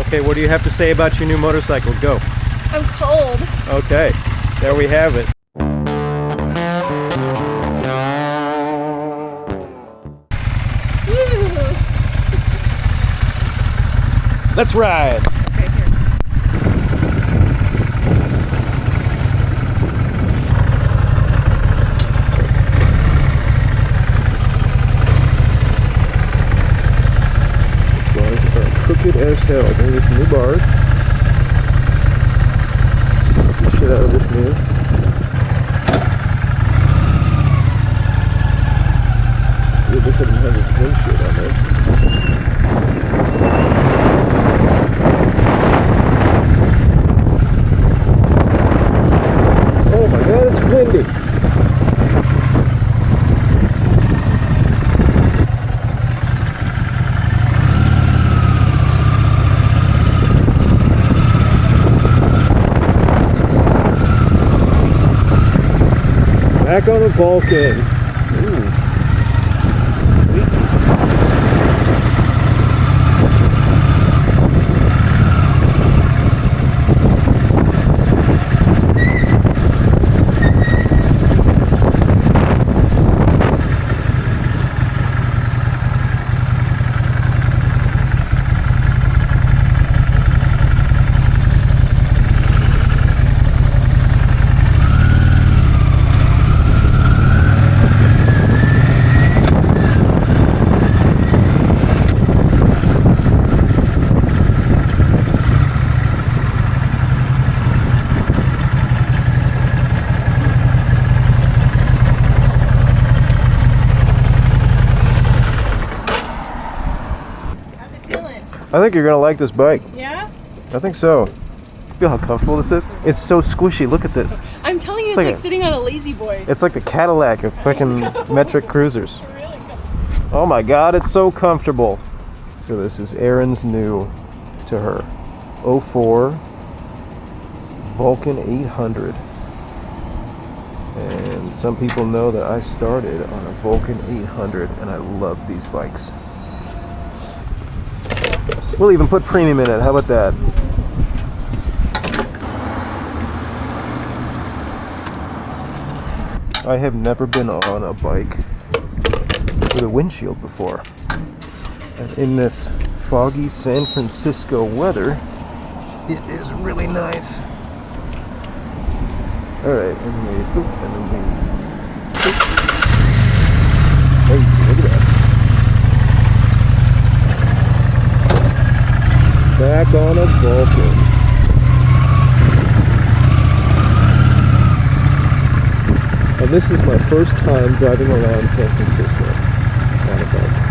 Okay, what do you have to say about your new motorcycle? Go. I'm cold. Okay, there we have it. Let's ride. Okay, here. Bars are crooked as hell. There's some new bars. Get the shit out of this new. Dude, they couldn't have this windshield on there. Oh my god, it's windy. Back on the Vulcan. Ooh. I think you're gonna like this bike. Yeah? I think so. Feel how comfortable this is? It's so squishy. Look at this. I'm telling you, it's like sitting on a lazy boy. It's like a Cadillac of fucking metric cruisers. Really good. Oh my god, it's so comfortable. So this is Erin's new to her 04 Vulcan 800. And some people know that I started on a Vulcan 800 and I love these bikes. We'll even put premium in it. How about that? I have never been on a bike with a windshield before. And in this foggy San Francisco weather, it is really nice. Alright, and we boop, and then we boop. Hey, look at that. Back on a Vulcan. And this is my first time driving around San Francisco on a bike.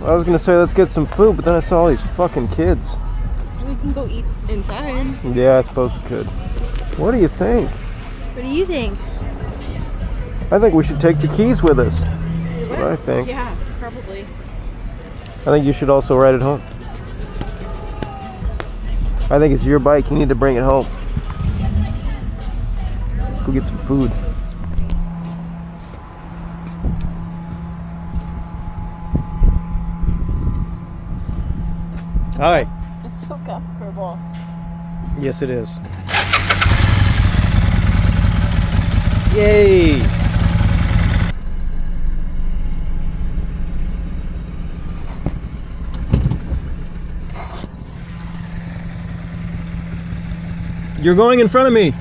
I was gonna say let's get some food, but then I saw all these fucking kids. We can go eat inside. Yeah, I suppose we could. What do you think? What do you think? I think we should take the keys with us. That's what I think. Yeah, probably. I think you should also ride it home. I think it's your bike. You need to bring it home. Let's go get some food. Hi. It's so comfortable. Yes, it is. Yay! You're going in front of me.